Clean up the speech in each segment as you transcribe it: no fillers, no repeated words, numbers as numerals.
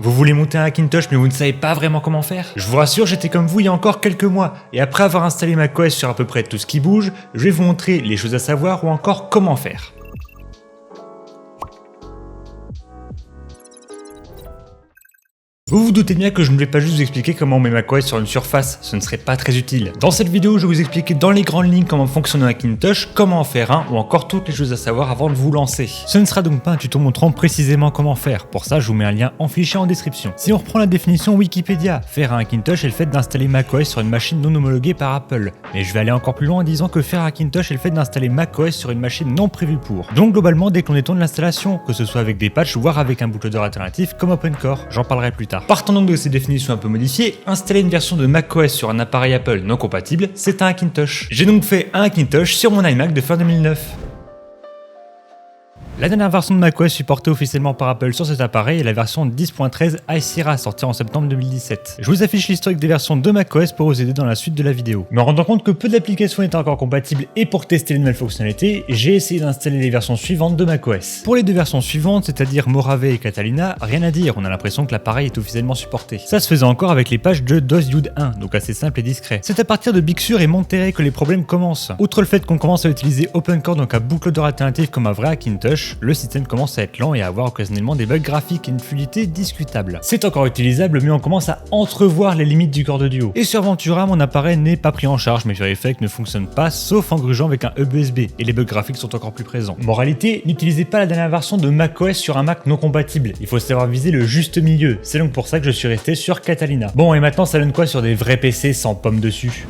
Vous voulez monter un Hackintosh mais vous ne savez pas vraiment comment faire? Je vous rassure, j'étais comme vous il y a encore quelques mois, et après avoir installé macOS sur à peu près tout ce qui bouge, je vais vous montrer les choses à savoir ou encore comment faire. Vous vous doutez bien que je ne vais pas juste vous expliquer comment on met macOS sur une surface, ce ne serait pas très utile. Dans cette vidéo, je vais vous expliquer dans les grandes lignes comment fonctionne un Hackintosh, comment en faire un, ou encore toutes les choses à savoir avant de vous lancer. Ce ne sera donc pas un tuto montrant précisément comment faire, pour ça je vous mets un lien en fichier en description. Si on reprend la définition Wikipédia, faire un Hackintosh est le fait d'installer macOS sur une machine non homologuée par Apple. Mais je vais aller encore plus loin en disant que faire un Hackintosh est le fait d'installer macOS sur une machine non prévue pour. Donc globalement dès qu'on étend de l'installation, que ce soit avec des patchs voire avec un bootloader alternatif comme OpenCore, j'en parlerai plus tard. Partant donc de ces définitions un peu modifiées, installer une version de macOS sur un appareil Apple non compatible, c'est un Hackintosh. J'ai donc fait un Hackintosh sur mon iMac de fin 2009. La dernière version de macOS supportée officiellement par Apple sur cet appareil est la version 10.13 High Sierra sortie en septembre 2017. Je vous affiche l'historique des versions de macOS pour vous aider dans la suite de la vidéo. Me rendant compte que peu d'applications étaient encore compatibles et pour tester les nouvelles fonctionnalités, j'ai essayé d'installer les versions suivantes de macOS. Pour les deux versions suivantes, c'est-à-dire Mojave et Catalina, rien à dire, on a l'impression que l'appareil est officiellement supporté. Ça se faisait encore avec les pages de DOS-UD 1, donc assez simple et discret. C'est à partir de Big Sur et Monterey que les problèmes commencent. Outre le fait qu'on commence à utiliser OpenCore, donc un bootloader alternatif comme un vrai Hackintosh, le système commence à être lent et à avoir occasionnellement des bugs graphiques et une fluidité discutable. C'est encore utilisable mais on commence à entrevoir les limites du Core de Duo. Et sur Ventura, mon appareil n'est pas pris en charge, mes Effect ne fonctionne pas sauf en grugeant avec un hub USB et les bugs graphiques sont encore plus présents. Moralité, n'utilisez pas la dernière version de macOS sur un Mac non compatible, il faut savoir viser le juste milieu, c'est donc pour ça que je suis resté sur Catalina. Bon et maintenant ça donne quoi sur des vrais PC sans pomme dessus?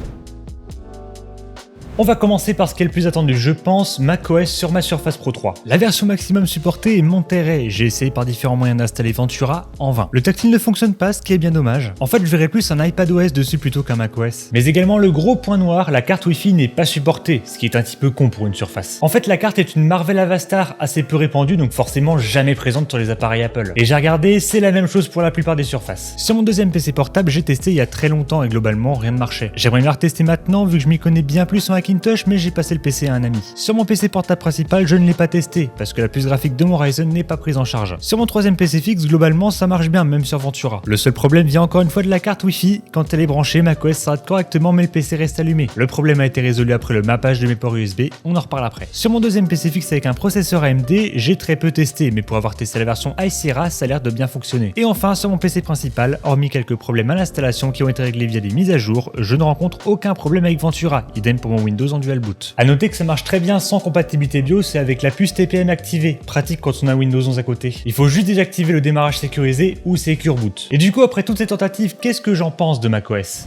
On va commencer par ce qui est le plus attendu, je pense, macOS sur ma Surface Pro 3. La version maximum supportée est Monterey. J'ai essayé par différents moyens d'installer Ventura, en vain. Le tactile ne fonctionne pas, ce qui est bien dommage. En fait, je verrais plus un iPadOS dessus plutôt qu'un macOS. Mais également le gros point noir, la carte Wi-Fi n'est pas supportée, ce qui est un petit peu con pour une Surface. En fait, la carte est une Marvel Avastar assez peu répandue, donc forcément jamais présente sur les appareils Apple. Et j'ai regardé, c'est la même chose pour la plupart des Surfaces. Sur mon deuxième PC portable, j'ai testé il y a très longtemps et globalement rien ne marchait. J'aimerais bien le retester maintenant vu que je m'y connais bien plus en Hackintosh, mais j'ai passé le PC à un ami. Sur mon PC portable principal, je ne l'ai pas testé parce que la puce graphique de mon Ryzen n'est pas prise en charge. Sur mon troisième PC fixe, globalement, ça marche bien même sur Ventura. Le seul problème vient encore une fois de la carte Wi-Fi. Quand elle est branchée, macOS s'arrête correctement mais le PC reste allumé. Le problème a été résolu après le mappage de mes ports USB, on en reparle après. Sur mon deuxième PC fixe avec un processeur AMD, j'ai très peu testé, mais pour avoir testé la version High Sierra, ça a l'air de bien fonctionner. Et enfin, sur mon PC principal, hormis quelques problèmes à l'installation qui ont été réglés via des mises à jour, je ne rencontre aucun problème avec Ventura, idem pour mon Windows en dual boot. A noter que ça marche très bien sans compatibilité BIOS et avec la puce TPM activée, pratique quand on a Windows 11 à côté. Il faut juste désactiver le démarrage sécurisé ou Secure Boot. Et du coup, après toutes ces tentatives, qu'est-ce que j'en pense de macOS ?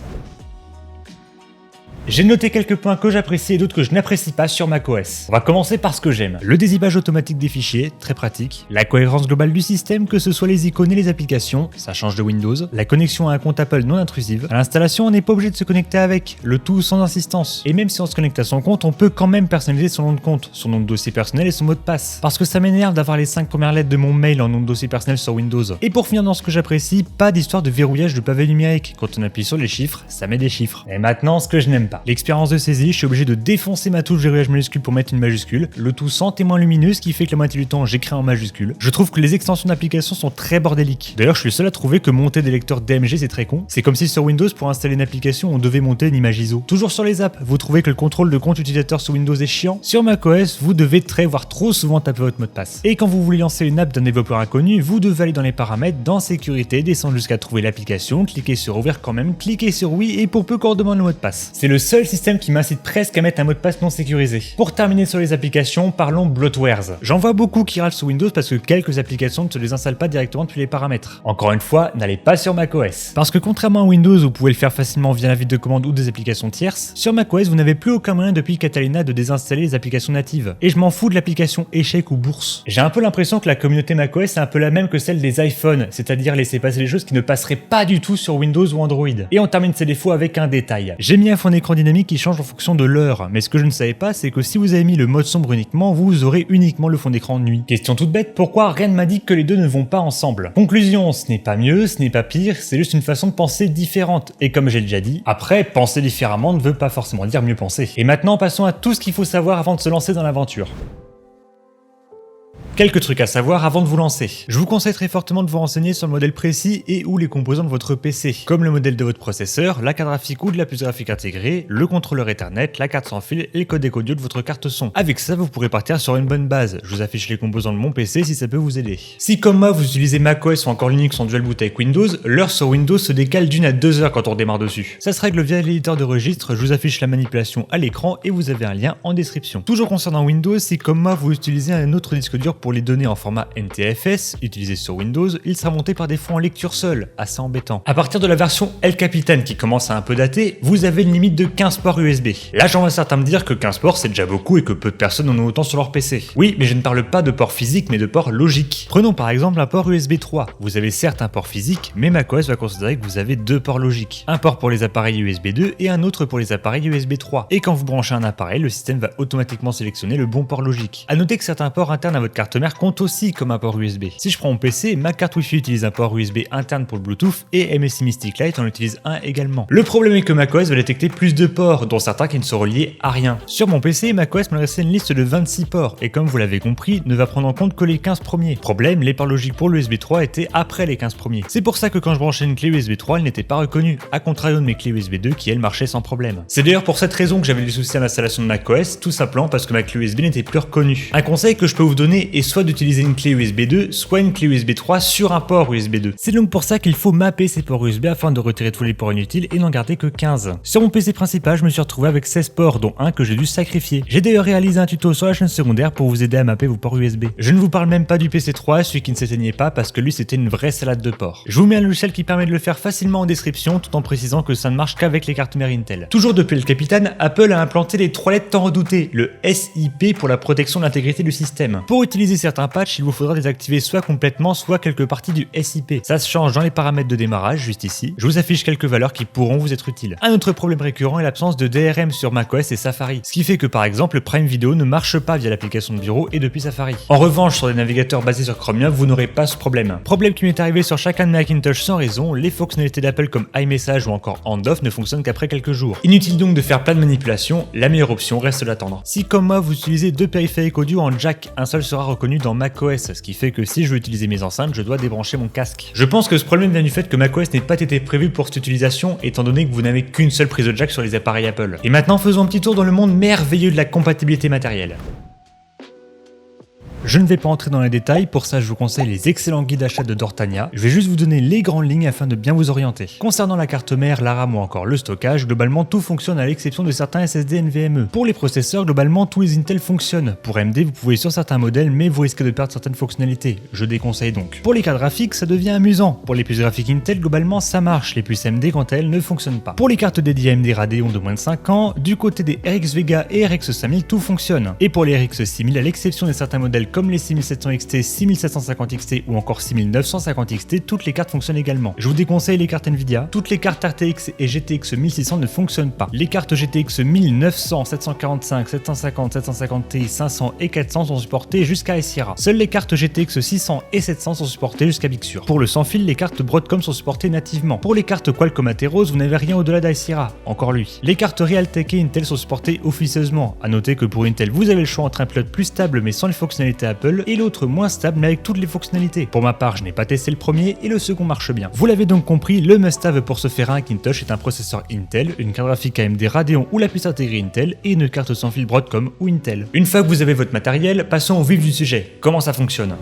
J'ai noté quelques points que j'apprécie et d'autres que je n'apprécie pas sur macOS. On va commencer par ce que j'aime. Le dézippage automatique des fichiers, très pratique. La cohérence globale du système, que ce soit les icônes et les applications, ça change de Windows. La connexion à un compte Apple non intrusive. À l'installation, on n'est pas obligé de se connecter avec, le tout sans insistance. Et même si on se connecte à son compte, on peut quand même personnaliser son nom de compte, son nom de dossier personnel et son mot de passe. Parce que ça m'énerve d'avoir les 5 premières lettres de mon mail en nom de dossier personnel sur Windows. Et pour finir dans ce que j'apprécie, pas d'histoire de verrouillage de pavé numérique. Quand on appuie sur les chiffres, ça met des chiffres. Et maintenant, ce que je n'aime pas. L'expérience de saisie, je suis obligé de défoncer ma touche verrouillage majuscule pour mettre une majuscule, le tout sans témoin lumineux, ce qui fait que la moitié du temps j'écris en majuscule. Je trouve que les extensions d'application sont très bordéliques. D'ailleurs, je suis le seul à trouver que monter des lecteurs DMG c'est très con. C'est comme si sur Windows, pour installer une application, on devait monter une image ISO. Toujours sur les apps, vous trouvez que le contrôle de compte utilisateur sur Windows est chiant. Sur macOS, vous devez très voire trop souvent taper votre mot de passe. Et quand vous voulez lancer une app d'un développeur inconnu, vous devez aller dans les paramètres, dans sécurité, descendre jusqu'à trouver l'application, cliquer sur ouvrir quand même, cliquer sur oui et pour peu qu'on demande le mot de passe. C'est le seul système qui m'incite presque à mettre un mot de passe non sécurisé. Pour terminer sur les applications, parlons bloatwares. J'en vois beaucoup qui râlent sur Windows parce que quelques applications ne se les installent pas directement depuis les paramètres. Encore une fois, n'allez pas sur macOS. Parce que contrairement à Windows, vous pouvez le faire facilement via l'invite de commande ou des applications tierces, sur macOS, vous n'avez plus aucun moyen depuis Catalina de désinstaller les applications natives. Et je m'en fous de l'application échec ou bourse. J'ai un peu l'impression que la communauté macOS est un peu la même que celle des iPhones, c'est-à-dire laisser passer les choses qui ne passeraient pas du tout sur Windows ou Android. Et on termine ces défauts avec un détail. J'ai mis un fond d'écran dynamique qui change en fonction de l'heure, mais ce que je ne savais pas, c'est que si vous avez mis le mode sombre uniquement, vous aurez uniquement le fond d'écran nuit. Question toute bête, pourquoi rien ne m'a dit que les deux ne vont pas ensemble? Conclusion, ce n'est pas mieux, ce n'est pas pire, c'est juste une façon de penser différente. Et comme j'ai déjà dit, après, penser différemment ne veut pas forcément dire mieux penser. Et maintenant, passons à tout ce qu'il faut savoir avant de se lancer dans l'aventure. Quelques trucs à savoir avant de vous lancer. Je vous conseille très fortement de vous renseigner sur le modèle précis et ou les composants de votre PC, comme le modèle de votre processeur, la carte graphique ou de la puce graphique intégrée, le contrôleur Ethernet, la carte sans fil et le codec audio de votre carte son. Avec ça, vous pourrez partir sur une bonne base. Je vous affiche les composants de mon PC si ça peut vous aider. Si comme moi vous utilisez macOS ou encore Linux en dual boot avec Windows, l'heure sur Windows se décale d'1 à 2 heures quand on démarre dessus. Ça se règle via l'éditeur de registre, je vous affiche la manipulation à l'écran et vous avez un lien en description. Toujours concernant Windows, si comme moi vous utilisez un autre disque dur pour les données en format NTFS, utilisé sur Windows, il sera monté par défaut en lecture seule, assez embêtant. À partir de la version El Capitan qui commence à un peu dater, vous avez une limite de 15 ports USB. Là j'en vois certains me dire que 15 ports c'est déjà beaucoup et que peu de personnes en ont autant sur leur PC. Oui, mais je ne parle pas de ports physiques mais de ports logiques. Prenons par exemple un port USB 3. Vous avez certes un port physique, mais macOS va considérer que vous avez deux ports logiques. Un port pour les appareils USB 2 et un autre pour les appareils USB 3. Et quand vous branchez un appareil, le système va automatiquement sélectionner le bon port logique. A noter que certains ports internes à votre carte mère comptent aussi comme un port USB. Si je prends mon PC, ma carte Wi-Fi utilise un port USB interne pour le Bluetooth et MSI Mystic Lite en utilise un également. Le problème est que macOS va détecter plus de ports, dont certains qui ne sont reliés à rien. Sur mon PC, macOS m'a laissé une liste de 26 ports et comme vous l'avez compris, ne va prendre en compte que les 15 premiers. Problème, les ports logiques pour l'USB 3 étaient après les 15 premiers. C'est pour ça que quand je branchais une clé USB 3, elle n'était pas reconnue, à contrario de mes clés USB 2 qui elles marchaient sans problème. C'est d'ailleurs pour cette raison que j'avais des soucis à l'installation de macOS, tout simplement parce que ma clé USB n'était plus reconnue. Un conseil que je peux vous donner est soit d'utiliser une clé USB 2, soit une clé USB 3 sur un port USB 2. C'est donc pour ça qu'il faut mapper ces ports USB afin de retirer tous les ports inutiles et n'en garder que 15. Sur mon PC principal, je me suis retrouvé avec 16 ports, dont un que j'ai dû sacrifier. J'ai d'ailleurs réalisé un tuto sur la chaîne secondaire pour vous aider à mapper vos ports USB. Je ne vous parle même pas du PC 3, celui qui ne s'éteignait pas parce que lui c'était une vraie salade de ports. Je vous mets un logiciel qui permet de le faire facilement en description tout en précisant que ça ne marche qu'avec les cartes mères Intel. Toujours depuis le Capitan, Apple a implanté les 3 lettres tant redoutées, le SIP pour la protection de l'intégrité du système. Pour utiliser certains patchs, il vous faudra désactiver soit complètement, soit quelques parties du SIP. Ça se change dans les paramètres de démarrage, juste ici. Je vous affiche quelques valeurs qui pourront vous être utiles. Un autre problème récurrent est l'absence de DRM sur macOS et Safari, ce qui fait que par exemple Prime Video ne marche pas via l'application de bureau et depuis Safari. En revanche, sur des navigateurs basés sur Chromium, vous n'aurez pas ce problème. Problème qui m'est arrivé sur chacun de mes Macintosh sans raison, les fonctionnalités d'Apple comme iMessage ou encore Handoff ne fonctionnent qu'après quelques jours. Inutile donc de faire plein de manipulations, la meilleure option reste d'attendre. Si comme moi vous utilisez deux périphériques audio en jack, un seul sera reconnu dans macOS, ce qui fait que si je veux utiliser mes enceintes, je dois débrancher mon casque. Je pense que ce problème vient du fait que macOS n'ait pas été prévu pour cette utilisation étant donné que vous n'avez qu'une seule prise de jack sur les appareils Apple. Et maintenant faisons un petit tour dans le monde merveilleux de la compatibilité matérielle. Je ne vais pas entrer dans les détails, pour ça je vous conseille les excellents guides d'achat de Dortania. Je vais juste vous donner les grandes lignes afin de bien vous orienter. Concernant la carte mère, la RAM ou encore le stockage, globalement tout fonctionne à l'exception de certains SSD NVMe. Pour les processeurs, globalement tous les Intel fonctionnent. Pour AMD, vous pouvez sur certains modèles, mais vous risquez de perdre certaines fonctionnalités. Je déconseille donc. Pour les cartes graphiques, ça devient amusant. Pour les puces graphiques Intel, globalement ça marche. Les puces AMD quant à elles ne fonctionnent pas. Pour les cartes dédiées AMD Radeon de moins de 5 ans, du côté des RX Vega et RX 5000, tout fonctionne. Et pour les RX 6000, à l'exception de certains modèles comme les 6700 XT, 6750 XT ou encore 6950 XT, toutes les cartes fonctionnent également. Je vous déconseille les cartes Nvidia. Toutes les cartes RTX et GTX 1600 ne fonctionnent pas. Les cartes GTX 1900, 745, 750, 750 Ti, 500 et 400 sont supportées jusqu'à Sierra. Seules les cartes GTX 600 et 700 sont supportées jusqu'à Big Sur. Pour le sans fil, les cartes Broadcom sont supportées nativement. Pour les cartes Qualcomm Atheros, vous n'avez rien au-delà d'Sierra, encore lui. Les cartes Realtek et Intel sont supportées officieusement. A noter que pour Intel, vous avez le choix entre un pilote plus stable mais sans les fonctionnalités Apple et l'autre moins stable mais avec toutes les fonctionnalités. Pour ma part, je n'ai pas testé le premier et le second marche bien. Vous l'avez donc compris, le must-have pour se faire un Macintosh est un processeur Intel, une carte graphique AMD Radeon ou la puce intégrée Intel et une carte sans fil Broadcom ou Intel. Une fois que vous avez votre matériel, passons au vif du sujet. Comment ça fonctionne ?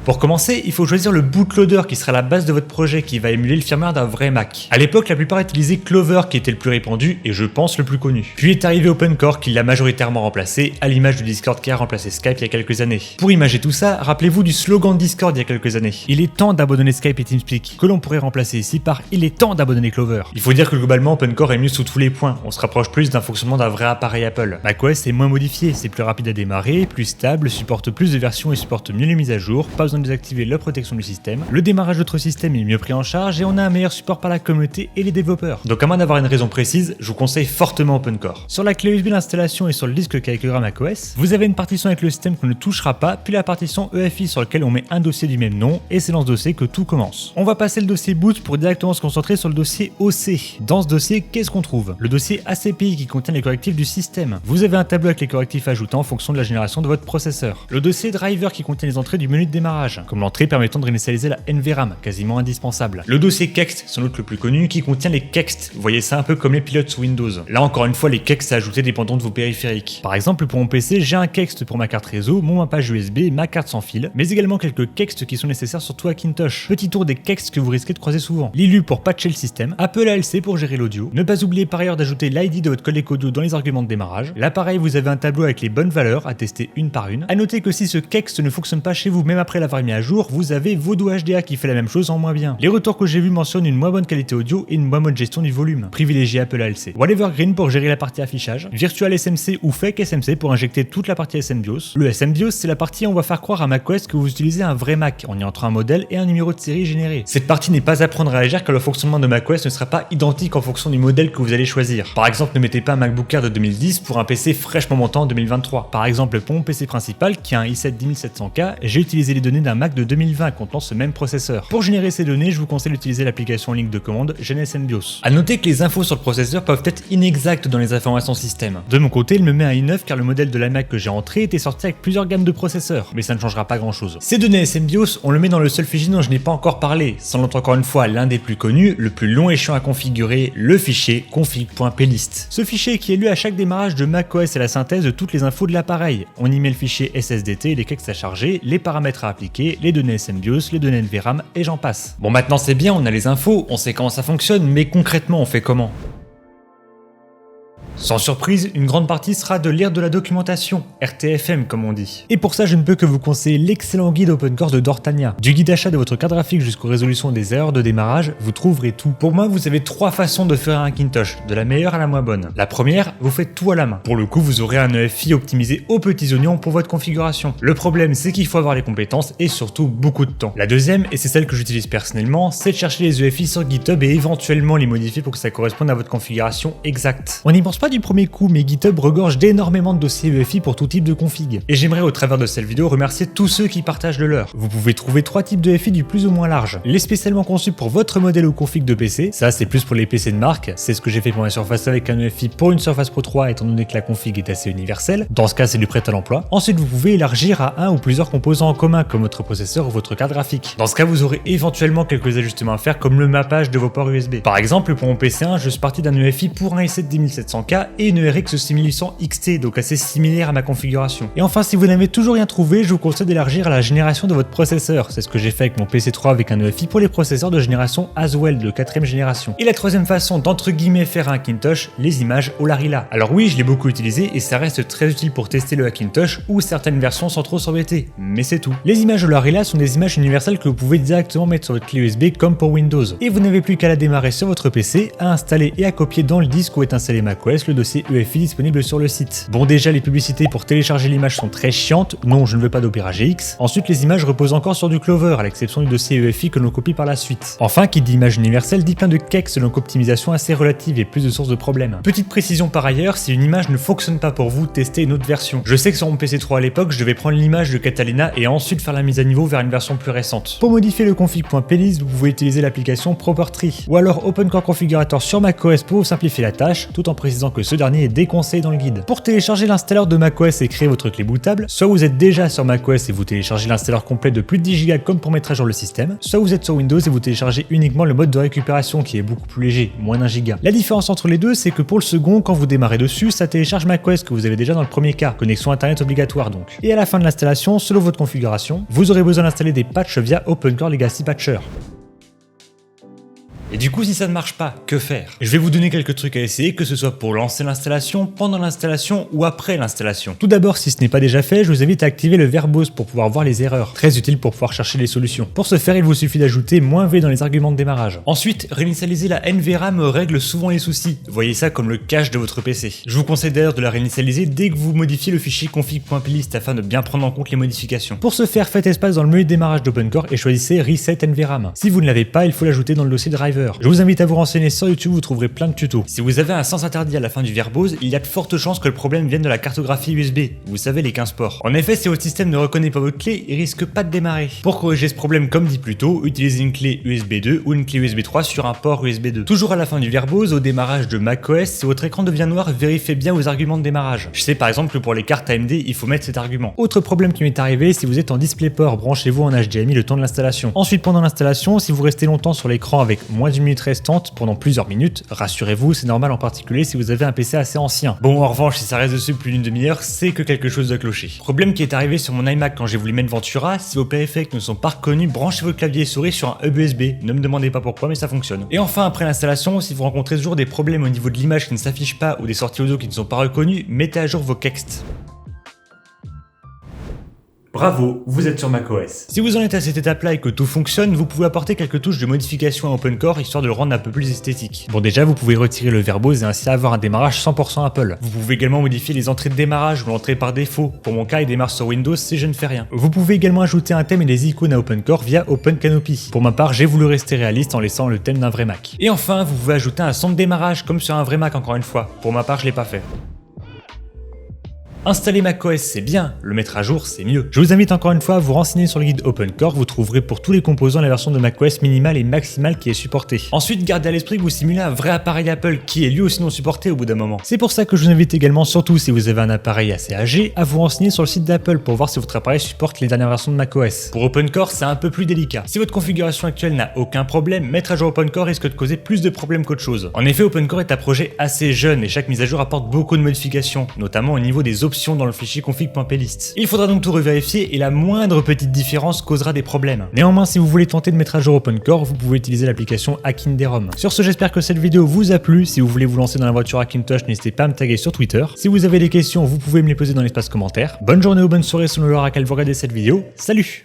Pour commencer, il faut choisir le bootloader qui sera la base de votre projet qui va émuler le firmware d'un vrai Mac. A l'époque, la plupart utilisaient Clover qui était le plus répandu et je pense le plus connu. Puis est arrivé OpenCore qui l'a majoritairement remplacé, à l'image de Discord qui a remplacé Skype il y a quelques années. Pour imager tout ça, rappelez-vous du slogan de Discord il y a quelques années. Il est temps d'abandonner Skype et TeamSpeak, que l'on pourrait remplacer ici par il est temps d'abandonner Clover. Il faut dire que globalement OpenCore est mieux sous tous les points, on se rapproche plus d'un fonctionnement d'un vrai appareil Apple. macOS est moins modifié, c'est plus rapide à démarrer, plus stable, supporte plus de versions et supporte mieux les mises à jour, pas besoin besoin de désactiver la protection du système, le démarrage de votre système est mieux pris en charge et on a un meilleur support par la communauté et les développeurs. Donc à moins d'avoir une raison précise, je vous conseille fortement OpenCore. Sur la clé USB d'installation et sur le disque qui accueillera macOS, vous avez une partition avec le système qu'on ne touchera pas, puis la partition EFI sur laquelle on met un dossier du même nom, et c'est dans ce dossier que tout commence. On va passer le dossier boot pour directement se concentrer sur le dossier OC. Dans ce dossier, qu'est-ce qu'on trouve? Le dossier ACPI qui contient les correctifs du système. Vous avez un tableau avec les correctifs ajoutés en fonction de la génération de votre processeur. Le dossier driver qui contient les entrées du menu de démarrage, comme l'entrée permettant de réinitialiser la NVRAM, quasiment indispensable. Le dossier kext, sans doute le plus connu, qui contient les kext. Vous voyez ça un peu comme les pilotes sous Windows. Là encore une fois, les kext à ajouter dépendant de vos périphériques. Par exemple, pour mon PC, j'ai un kext pour ma carte réseau, mon mappage USB, ma carte sans fil, mais également quelques kext qui sont nécessaires surtout à Hackintosh. Petit tour des kext que vous risquez de croiser souvent. L'ILU pour patcher le système, Apple ALC pour gérer l'audio. Ne pas oublier par ailleurs d'ajouter l'ID de votre codec audio dans les arguments de démarrage. Là pareil, vous avez un tableau avec les bonnes valeurs à tester une par une. A noter que si ce kext ne fonctionne pas chez vous même après l'avoir mis à jour, vous avez Voodoo HDA qui fait la même chose en moins bien. Les retours que j'ai vus mentionnent une moins bonne qualité audio et une moins bonne gestion du volume. Privilégiez Apple ALC. Whatever Green pour gérer la partie affichage. Virtual SMC ou Fake SMC pour injecter toute la partie SMBIOS. Le SMBIOS, c'est la partie où on va faire croire à macOS que vous utilisez un vrai Mac en y entrant un modèle et un numéro de série généré. Cette partie n'est pas à prendre à la légère car le fonctionnement de macOS ne sera pas identique en fonction du modèle que vous allez choisir. Par exemple, ne mettez pas un MacBook Air de 2010 pour un PC fraîchement montant en 2023. Par exemple, pour mon PC principal qui a un i7 10700K, j'ai utilisé les données d'un Mac de 2020 contenant ce même processeur. Pour générer ces données, je vous conseille d'utiliser l'application en ligne de commande GeneSMBIOS. A noter que les infos sur le processeur peuvent être inexactes dans les informations système. De mon côté, il me met un i9 car le modèle de l'iMac que j'ai entré était sorti avec plusieurs gammes de processeurs, mais ça ne changera pas grand chose. Ces données SMBIOS, on le met dans le seul fichier dont je n'ai pas encore parlé, sans l'autre encore une fois l'un des plus connus, le plus long et chiant à configurer, le fichier config.plist. Ce fichier qui est lu à chaque démarrage de macOS est la synthèse de toutes les infos de l'appareil. On y met le fichier SSDT, les kext à charger, les paramètres à appliquer, les données SMBIOS, les données NVRAM et j'en passe. Bon, maintenant c'est bien, on a les infos, on sait comment ça fonctionne, mais concrètement on fait comment? Sans surprise, une grande partie sera de lire de la documentation, RTFM comme on dit. Et pour ça, je ne peux que vous conseiller l'excellent guide OpenCore de Dortania. Du guide d'achat de votre carte graphique jusqu'aux résolutions des erreurs de démarrage, vous trouverez tout. Pour moi, vous avez 3 façons de faire un Hackintosh, de la meilleure à la moins bonne. La première, vous faites tout à la main. Pour le coup, vous aurez un EFI optimisé aux petits oignons pour votre configuration. Le problème, c'est qu'il faut avoir les compétences et surtout beaucoup de temps. La deuxième, et c'est celle que j'utilise personnellement, c'est de chercher les EFI sur GitHub et éventuellement les modifier pour que ça corresponde à votre configuration exacte. On n'y pense pas du premier coup, mais GitHub regorge d'énormément de dossiers EFI pour tout type de config. Et j'aimerais au travers de cette vidéo remercier tous ceux qui partagent le leur. Vous pouvez trouver 3 types de EFI du plus ou moins large. Les spécialement conçus pour votre modèle ou config de PC, ça c'est plus pour les PC de marque, c'est ce que j'ai fait pour ma Surface avec un EFI pour une Surface Pro 3 étant donné que la config est assez universelle. Dans ce cas, c'est du prêt à l'emploi. Ensuite, vous pouvez élargir à un ou plusieurs composants en commun comme votre processeur ou votre carte graphique. Dans ce cas, vous aurez éventuellement quelques ajustements à faire comme le mappage de vos ports USB. Par exemple, pour mon PC1, je suis parti d'un EFI pour un i7 10700K et une RX 6800 XT, donc assez similaire à ma configuration. Et enfin, si vous n'avez toujours rien trouvé, je vous conseille d'élargir à la génération de votre processeur. C'est ce que j'ai fait avec mon PC3 avec un EFI pour les processeurs de génération Haswell de 4ème génération. Et la troisième façon d'entre guillemets faire un Hackintosh, les images Olarilla. Alors oui, je l'ai beaucoup utilisé et ça reste très utile pour tester le Hackintosh ou certaines versions sans trop s'embêter, mais c'est tout. Les images Olarilla sont des images universelles que vous pouvez directement mettre sur votre clé USB comme pour Windows. Et vous n'avez plus qu'à la démarrer sur votre PC, à installer et à copier dans le disque où est installé macOS le dossier EFI disponible sur le site. Bon, déjà les publicités pour télécharger l'image sont très chiantes, non je ne veux pas d'Opera GX. Ensuite les images reposent encore sur du Clover à l'exception du dossier EFI que l'on copie par la suite. Enfin, qui dit image universelle dit plein de kext donc optimisation assez relative et plus de sources de problèmes. Petite précision par ailleurs, si une image ne fonctionne pas pour vous, testez une autre version. Je sais que sur mon PC3 à l'époque, je devais prendre l'image de Catalina et ensuite faire la mise à niveau vers une version plus récente. Pour modifier le config.plist, vous pouvez utiliser l'application Property ou alors OpenCore Configurator sur macOS pour vous simplifier la tâche, tout en précisant que ce dernier est déconseillé dans le guide. Pour télécharger l'installeur de macOS et créer votre clé bootable, soit vous êtes déjà sur macOS et vous téléchargez l'installeur complet de plus de 10 Go comme pour mettre à jour le système, soit vous êtes sur Windows et vous téléchargez uniquement le mode de récupération qui est beaucoup plus léger, moins d'1 giga. La différence entre les deux, c'est que pour le second, quand vous démarrez dessus, ça télécharge macOS que vous avez déjà dans le premier cas, connexion internet obligatoire donc. Et à la fin de l'installation, selon votre configuration, vous aurez besoin d'installer des patchs via OpenCore Legacy Patcher. Et du coup, si ça ne marche pas, que faire? Je vais vous donner quelques trucs à essayer, que ce soit pour lancer l'installation, pendant l'installation ou après l'installation. Tout d'abord, si ce n'est pas déjà fait, je vous invite à activer le verbose pour pouvoir voir les erreurs. Très utile pour pouvoir chercher les solutions. Pour ce faire, il vous suffit d'ajouter -v dans les arguments de démarrage. Ensuite, réinitialiser la NVRAM règle souvent les soucis. Voyez ça comme le cache de votre PC. Je vous conseille d'ailleurs de la réinitialiser dès que vous modifiez le fichier config.plist afin de bien prendre en compte les modifications. Pour ce faire, faites espace dans le menu de démarrage d'OpenCore et choisissez Reset NVRAM. Si vous ne l'avez pas, il faut l'ajouter dans le dossier driver. Je vous invite à vous renseigner sur YouTube, vous trouverez plein de tutos. Si vous avez un sens interdit à la fin du verbose, il y a de fortes chances que le problème vienne de la cartographie USB. Vous savez, les 15 ports. En effet, si votre système ne reconnaît pas votre clé, il risque pas de démarrer. Pour corriger ce problème comme dit plus tôt, utilisez une clé USB 2 ou une clé USB 3 sur un port USB 2. Toujours à la fin du verbose, au démarrage de macOS, si votre écran devient noir, vérifiez bien vos arguments de démarrage. Je sais par exemple que pour les cartes AMD, il faut mettre cet argument. Autre problème qui m'est arrivé, si vous êtes en DisplayPort, branchez-vous en HDMI le temps de l'installation. Ensuite, pendant l'installation, si vous restez longtemps sur l'écran avec moins d'une minute restante pendant plusieurs minutes, rassurez-vous, c'est normal en particulier si vous avez un PC assez ancien. Bon, en revanche, si ça reste dessus plus d'une demi-heure, c'est que quelque chose doit clocher. Problème qui est arrivé sur mon iMac quand j'ai voulu mettre Ventura, si vos périphériques ne sont pas reconnus, branchez votre clavier et souris sur un hub USB. Ne me demandez pas pourquoi, mais ça fonctionne. Et enfin, après l'installation, si vous rencontrez toujours des problèmes au niveau de l'image qui ne s'affiche pas ou des sorties audio qui ne sont pas reconnues, mettez à jour vos textes. Bravo, vous êtes sur macOS. Si vous en êtes à cette étape-là et que tout fonctionne, vous pouvez apporter quelques touches de modification à OpenCore histoire de le rendre un peu plus esthétique. Bon, déjà, vous pouvez retirer le verbose et ainsi avoir un démarrage 100% Apple. Vous pouvez également modifier les entrées de démarrage ou l'entrée par défaut. Pour mon cas, il démarre sur Windows si je ne fais rien. Vous pouvez également ajouter un thème et des icônes à OpenCore via OpenCanopy. Pour ma part, j'ai voulu rester réaliste en laissant le thème d'un vrai Mac. Et enfin, vous pouvez ajouter un son de démarrage comme sur un vrai Mac encore une fois. Pour ma part, je l'ai pas fait. Installer macOS c'est bien, le mettre à jour c'est mieux. Je vous invite encore une fois à vous renseigner sur le guide OpenCore, vous trouverez pour tous les composants la version de macOS minimale et maximale qui est supportée. Ensuite, gardez à l'esprit que vous simulez un vrai appareil Apple qui est lui aussi non supporté au bout d'un moment. C'est pour ça que je vous invite également, surtout si vous avez un appareil assez âgé, à vous renseigner sur le site d'Apple pour voir si votre appareil supporte les dernières versions de macOS. Pour OpenCore, c'est un peu plus délicat. Si votre configuration actuelle n'a aucun problème, mettre à jour OpenCore risque de causer plus de problèmes qu'autre chose. En effet, OpenCore est un projet assez jeune et chaque mise à jour apporte beaucoup de modifications, notamment au niveau des options dans le fichier config.plist. Il faudra donc tout revérifier et la moindre petite différence causera des problèmes. Néanmoins, si vous voulez tenter de mettre à jour OpenCore, vous pouvez utiliser l'application Hackinderom. Sur ce, j'espère que cette vidéo vous a plu. Si vous voulez vous lancer dans la voiture Hackintosh, n'hésitez pas à me taguer sur Twitter. Si vous avez des questions, vous pouvez me les poser dans l'espace commentaire. Bonne journée ou bonne soirée selon l'heure à laquelle vous regardez cette vidéo. Salut!